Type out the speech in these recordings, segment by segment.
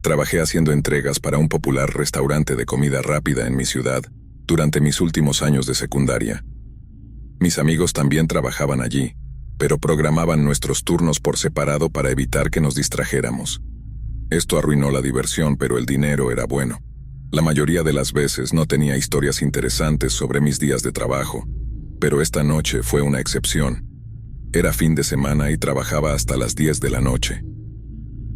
Trabajé haciendo entregas para un popular restaurante de comida rápida en mi ciudad durante mis últimos años de secundaria. Mis amigos también trabajaban allí, pero programaban nuestros turnos por separado para evitar que nos distrajéramos. Esto arruinó la diversión, pero el dinero era bueno. La mayoría de las veces no tenía historias interesantes sobre mis días de trabajo, pero esta noche fue una excepción. Era fin de semana y trabajaba hasta las 10 de la noche.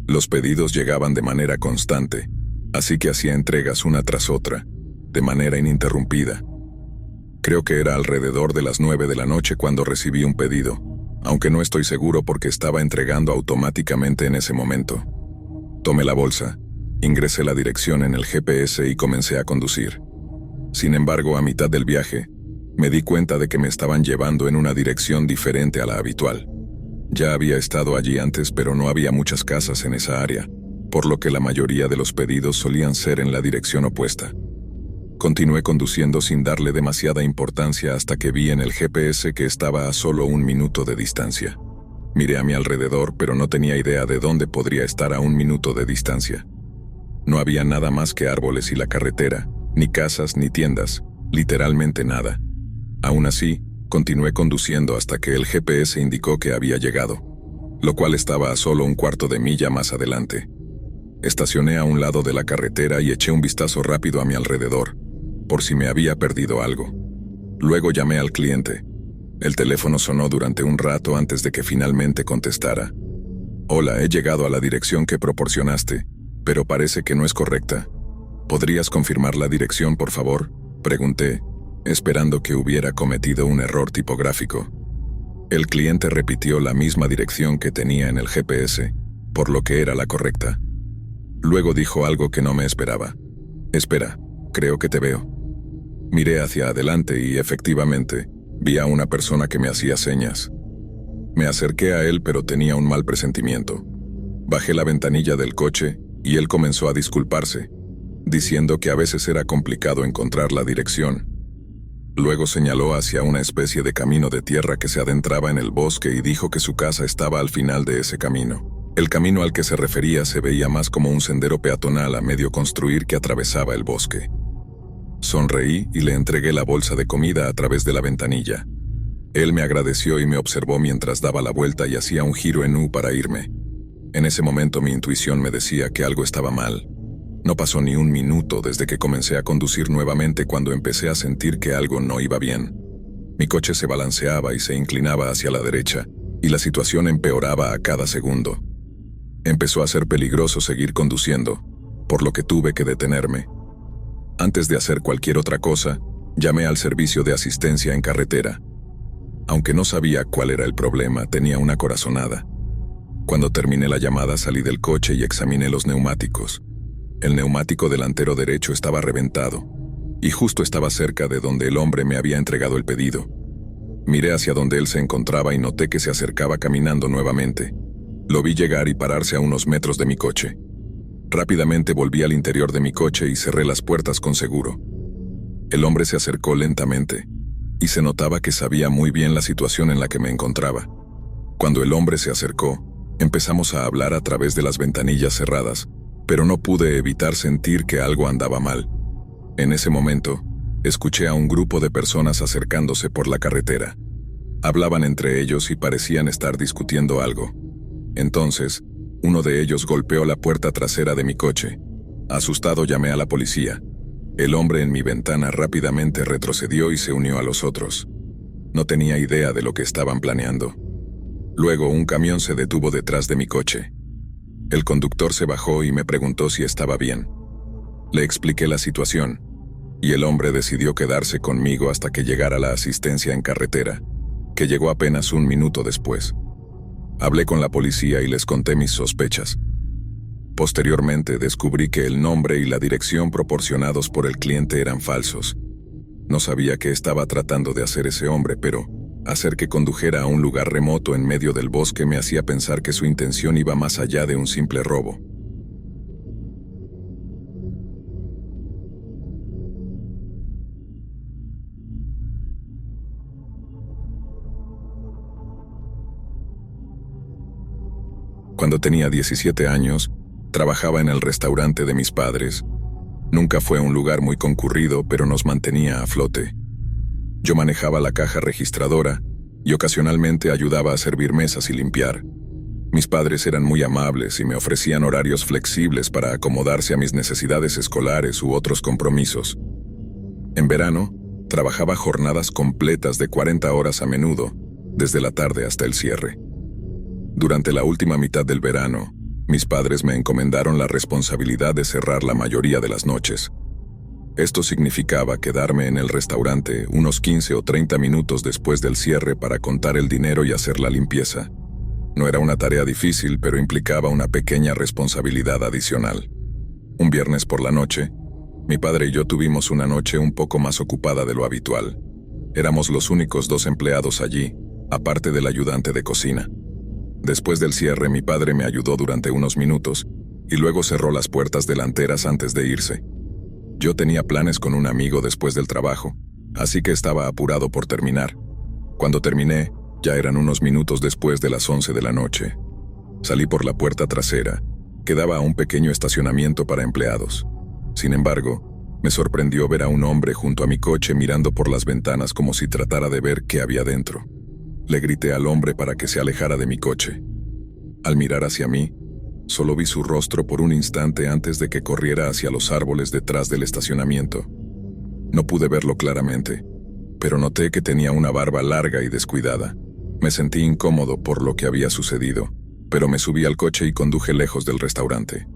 Los pedidos llegaban de manera constante, así que hacía entregas una tras otra, de manera ininterrumpida. Creo que era alrededor de las 9 de la noche cuando recibí un pedido, aunque no estoy seguro porque estaba entregando automáticamente en ese momento. Tomé la bolsa, ingresé la dirección en el GPS y comencé a conducir. Sin embargo, a mitad del viaje, me di cuenta de que me estaban llevando en una dirección diferente a la habitual. Ya había estado allí antes, pero no había muchas casas en esa área, por lo que la mayoría de los pedidos solían ser en la dirección opuesta. Continué conduciendo sin darle demasiada importancia hasta que vi en el GPS que estaba a solo 1 minuto de distancia. Miré a mi alrededor, pero no tenía idea de dónde podría estar a 1 minuto de distancia. No había nada más que árboles y la carretera, ni casas ni tiendas, literalmente nada. Aún así, continué conduciendo hasta que el GPS indicó que había llegado, lo cual estaba a solo 1/4 de milla más adelante. Estacioné a un lado de la carretera y eché un vistazo rápido a mi alrededor, por si me había perdido algo. Luego llamé al cliente. El teléfono sonó durante un rato antes de que finalmente contestara. «Hola, he llegado a la dirección que proporcionaste, pero parece que no es correcta. ¿Podrías confirmar la dirección, por favor?», pregunté, esperando que hubiera cometido un error tipográfico. El cliente repitió la misma dirección que tenía en el GPS, por lo que era la correcta. Luego dijo algo que no me esperaba. «Espera, creo que te veo». Miré hacia adelante y, efectivamente, vi a una persona que me hacía señas. Me acerqué a él, pero tenía un mal presentimiento. Bajé la ventanilla del coche y él comenzó a disculparse, diciendo que a veces era complicado encontrar la dirección. Luego señaló hacia una especie de camino de tierra que se adentraba en el bosque y dijo que su casa estaba al final de ese camino. El camino al que se refería se veía más como un sendero peatonal a medio construir que atravesaba el bosque. Sonreí y le entregué la bolsa de comida a través de la ventanilla. Él me agradeció y me observó mientras daba la vuelta y hacía un giro en U para irme. En ese momento mi intuición me decía que algo estaba mal. No pasó ni 1 minuto desde que comencé a conducir nuevamente cuando empecé a sentir que algo no iba bien. Mi coche se balanceaba y se inclinaba hacia la derecha, y la situación empeoraba a cada segundo. Empezó a ser peligroso seguir conduciendo, por lo que tuve que detenerme. Antes de hacer cualquier otra cosa, llamé al servicio de asistencia en carretera. Aunque no sabía cuál era el problema, tenía una corazonada. Cuando terminé la llamada salí del coche y examiné los neumáticos. El neumático delantero derecho estaba reventado, y justo estaba cerca de donde el hombre me había entregado el pedido. Miré hacia donde él se encontraba y noté que se acercaba caminando nuevamente. Lo vi llegar y pararse a unos metros de mi coche. Rápidamente volví al interior de mi coche y cerré las puertas con seguro. El hombre se acercó lentamente, y se notaba que sabía muy bien la situación en la que me encontraba. Cuando el hombre se acercó, empezamos a hablar a través de las ventanillas cerradas, pero no pude evitar sentir que algo andaba mal. En ese momento, escuché a un grupo de personas acercándose por la carretera. Hablaban entre ellos y parecían estar discutiendo algo. Entonces, uno de ellos golpeó la puerta trasera de mi coche. Asustado llamé a la policía. El hombre en mi ventana rápidamente retrocedió y se unió a los otros. No tenía idea de lo que estaban planeando. Luego un camión se detuvo detrás de mi coche. El conductor se bajó y me preguntó si estaba bien. Le expliqué la situación, y el hombre decidió quedarse conmigo hasta que llegara la asistencia en carretera, que llegó apenas 1 minuto después. Hablé con la policía y les conté mis sospechas. Posteriormente descubrí que el nombre y la dirección proporcionados por el cliente eran falsos. No sabía qué estaba tratando de hacer ese hombre, pero hacer que condujera a un lugar remoto en medio del bosque me hacía pensar que su intención iba más allá de un simple robo. Cuando tenía 17 años, Trabajaba en el restaurante de mis padres. Nunca fue un lugar muy concurrido, pero nos mantenía a flote. Yo manejaba la caja registradora y ocasionalmente ayudaba a servir mesas y limpiar. Mis padres eran muy amables y me ofrecían horarios flexibles para acomodarse a mis necesidades escolares u otros compromisos. En verano, trabajaba jornadas completas de 40 horas a menudo, desde la tarde hasta el cierre. Durante la última mitad del verano, mis padres me encomendaron la responsabilidad de cerrar la mayoría de las noches. Esto significaba quedarme en el restaurante unos 15 o 30 minutos después del cierre para contar el dinero y hacer la limpieza. No era una tarea difícil, pero implicaba una pequeña responsabilidad adicional. Un viernes por la noche, mi padre y yo tuvimos una noche un poco más ocupada de lo habitual. Éramos los únicos 2 empleados allí, aparte del ayudante de cocina. Después del cierre, mi padre me ayudó durante unos minutos y luego cerró las puertas delanteras antes de irse. Yo tenía planes con un amigo después del trabajo, así que estaba apurado por terminar. Cuando terminé, ya eran unos minutos después de las 11 de la noche. Salí por la puerta trasera, que daba a un pequeño estacionamiento para empleados. Sin embargo, me sorprendió ver a un hombre junto a mi coche mirando por las ventanas como si tratara de ver qué había dentro. Le grité al hombre para que se alejara de mi coche. Al mirar hacia mí, solo vi su rostro por un instante antes de que corriera hacia los árboles detrás del estacionamiento. No pude verlo claramente, pero noté que tenía una barba larga y descuidada. Me sentí incómodo por lo que había sucedido, pero me subí al coche y conduje lejos del restaurante.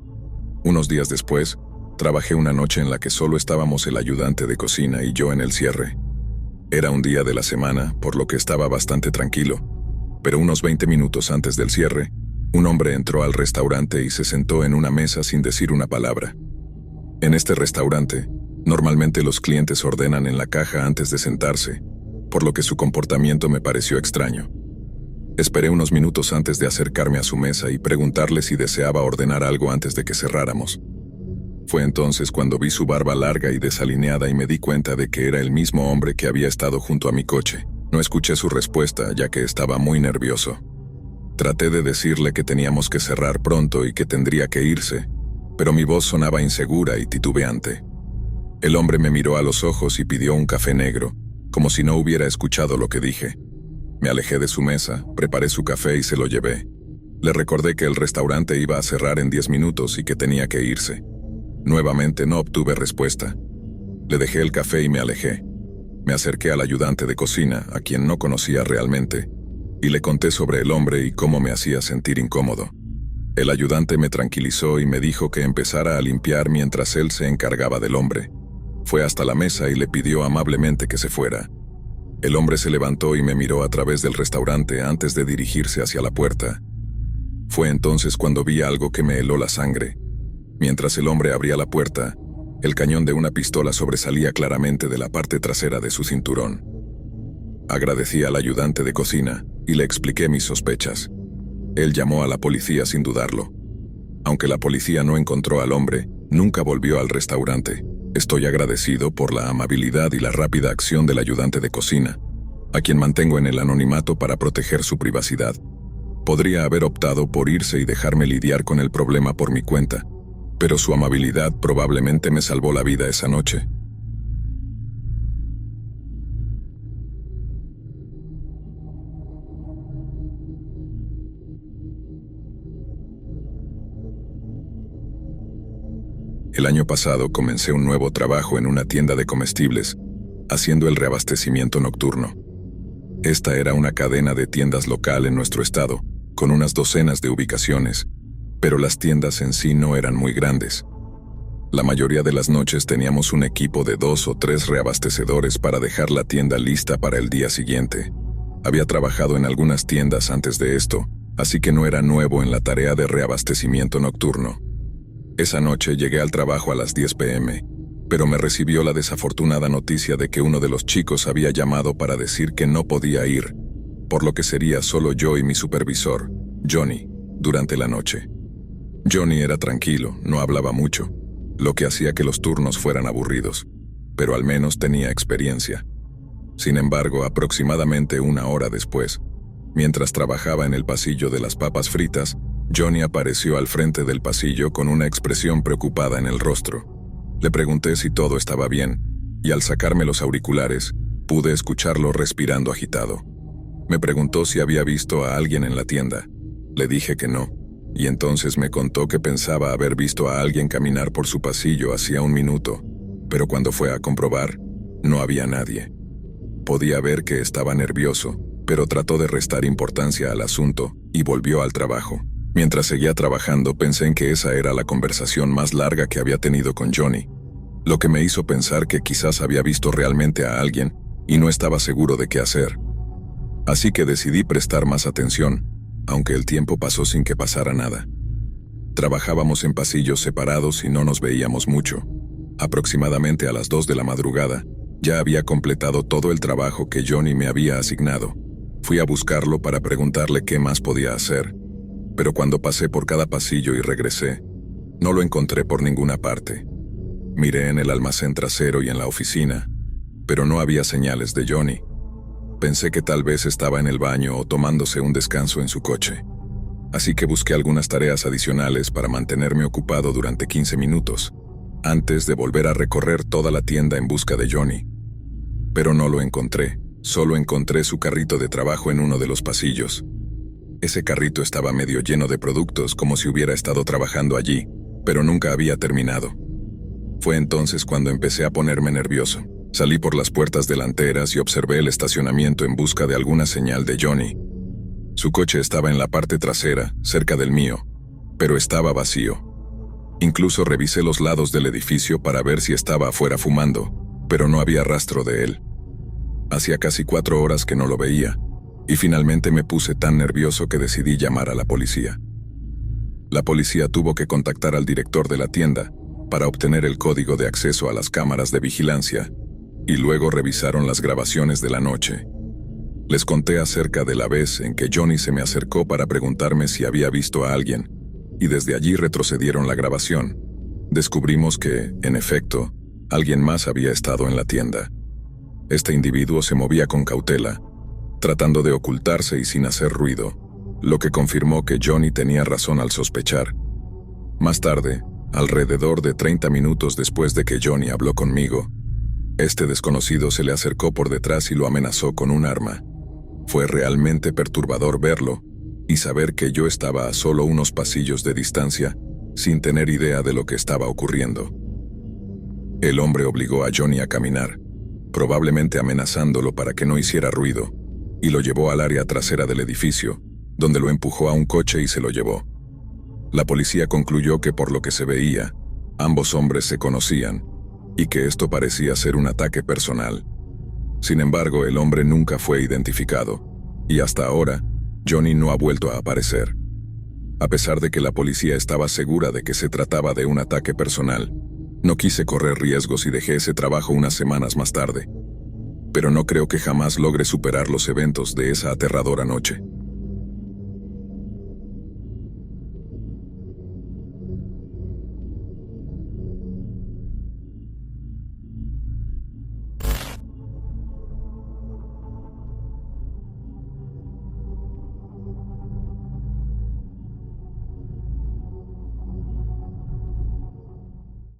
Unos días después, trabajé una noche en la que solo estábamos el ayudante de cocina y yo en el cierre. Era un día de la semana, por lo que estaba bastante tranquilo, pero unos 20 minutos antes del cierre, un hombre entró al restaurante y se sentó en una mesa sin decir una palabra. En este restaurante, normalmente los clientes ordenan en la caja antes de sentarse, por lo que su comportamiento me pareció extraño. Esperé unos minutos antes de acercarme a su mesa y preguntarle si deseaba ordenar algo antes de que cerráramos. Fue entonces cuando vi su barba larga y desalineada y me di cuenta de que era el mismo hombre que había estado junto a mi coche. No escuché su respuesta, ya que estaba muy nervioso. Traté de decirle que teníamos que cerrar pronto y que tendría que irse, pero mi voz sonaba insegura y titubeante. El hombre me miró a los ojos y pidió un café negro, como si no hubiera escuchado lo que dije. Me alejé de su mesa, preparé su café y se lo llevé. Le recordé que el restaurante iba a cerrar en 10 minutos y que tenía que irse. Nuevamente no obtuve respuesta. Le dejé el café y me alejé. Me acerqué al ayudante de cocina, a quien no conocía realmente, y le conté sobre el hombre y cómo me hacía sentir incómodo. El ayudante me tranquilizó y me dijo que empezara a limpiar mientras él se encargaba del hombre. Fue hasta la mesa y le pidió amablemente que se fuera. El hombre se levantó y me miró a través del restaurante antes de dirigirse hacia la puerta. Fue entonces cuando vi algo que me heló la sangre. Mientras el hombre abría la puerta, el cañón de una pistola sobresalía claramente de la parte trasera de su cinturón. Agradecí al ayudante de cocina y le expliqué mis sospechas. Él llamó a la policía sin dudarlo. Aunque la policía no encontró al hombre, nunca volvió al restaurante. Estoy agradecido por la amabilidad y la rápida acción del ayudante de cocina, a quien mantengo en el anonimato para proteger su privacidad. Podría haber optado por irse y dejarme lidiar con el problema por mi cuenta, pero su amabilidad probablemente me salvó la vida esa noche. El año pasado comencé un nuevo trabajo en una tienda de comestibles, haciendo el reabastecimiento nocturno. Esta era una cadena de tiendas local en nuestro estado, con unas docenas de ubicaciones, pero las tiendas en sí no eran muy grandes. La mayoría de las noches teníamos un equipo de 2 o 3 reabastecedores para dejar la tienda lista para el día siguiente. Había trabajado en algunas tiendas antes de esto, así que no era nuevo en la tarea de reabastecimiento nocturno. Esa noche llegué al trabajo a las 10 p.m., pero me recibió la desafortunada noticia de que uno de los chicos había llamado para decir que no podía ir, por lo que sería solo yo y mi supervisor, Johnny, durante la noche. Johnny era tranquilo, no hablaba mucho, lo que hacía que los turnos fueran aburridos, pero al menos tenía experiencia. Sin embargo, aproximadamente una hora después, mientras trabajaba en el pasillo de las papas fritas, Johnny apareció al frente del pasillo con una expresión preocupada en el rostro. Le pregunté si todo estaba bien, y al sacarme los auriculares, pude escucharlo respirando agitado. Me preguntó si había visto a alguien en la tienda. Le dije que no, y entonces me contó que pensaba haber visto a alguien caminar por su pasillo hacía un minuto, pero cuando fue a comprobar, no había nadie. Podía ver que estaba nervioso, pero trató de restar importancia al asunto y volvió al trabajo. Mientras seguía trabajando, pensé en que esa era la conversación más larga que había tenido con Johnny, lo que me hizo pensar que quizás había visto realmente a alguien y no estaba seguro de qué hacer. Así que decidí prestar más atención, aunque el tiempo pasó sin que pasara nada. Trabajábamos en pasillos separados y no nos veíamos mucho. Aproximadamente a las 2 de la madrugada, ya había completado todo el trabajo que Johnny me había asignado. Fui a buscarlo para preguntarle qué más podía hacer, pero cuando pasé por cada pasillo y regresé, no lo encontré por ninguna parte. Miré en el almacén trasero y en la oficina, pero no había señales de Johnny. Pensé que tal vez estaba en el baño o tomándose un descanso en su coche. Así que busqué algunas tareas adicionales para mantenerme ocupado durante 15 minutos, antes de volver a recorrer toda la tienda en busca de Johnny. Pero no lo encontré, solo encontré su carrito de trabajo en uno de los pasillos. Ese carrito estaba medio lleno de productos como si hubiera estado trabajando allí, pero nunca había terminado. Fue entonces cuando empecé a ponerme nervioso. Salí por las puertas delanteras y observé el estacionamiento en busca de alguna señal de Johnny. Su coche estaba en la parte trasera, cerca del mío, pero estaba vacío. Incluso revisé los lados del edificio para ver si estaba afuera fumando, pero no había rastro de él. Hacía casi 4 horas que no lo veía, y finalmente me puse tan nervioso que decidí llamar a la policía. La policía tuvo que contactar al director de la tienda para obtener el código de acceso a las cámaras de vigilancia, y luego revisaron las grabaciones de la noche. Les conté acerca de la vez en que Johnny se me acercó para preguntarme si había visto a alguien, y desde allí retrocedieron la grabación. Descubrimos que, en efecto, alguien más había estado en la tienda. Este individuo se movía con cautela, tratando de ocultarse y sin hacer ruido, lo que confirmó que Johnny tenía razón al sospechar. Más tarde, alrededor de 30 minutos después de que Johnny habló conmigo, este desconocido se le acercó por detrás y lo amenazó con un arma. Fue realmente perturbador verlo y saber que yo estaba a solo unos pasillos de distancia, sin tener idea de lo que estaba ocurriendo. El hombre obligó a Johnny a caminar, probablemente amenazándolo para que no hiciera ruido, y lo llevó al área trasera del edificio, donde lo empujó a un coche y se lo llevó. La policía concluyó que por lo que se veía, ambos hombres se conocían, y que esto parecía ser un ataque personal. Sin embargo, el hombre nunca fue identificado, y hasta ahora, Johnny no ha vuelto a aparecer. A pesar de que la policía estaba segura de que se trataba de un ataque personal, no quise correr riesgos y dejé ese trabajo unas semanas más tarde. Pero no creo que jamás logre superar los eventos de esa aterradora noche.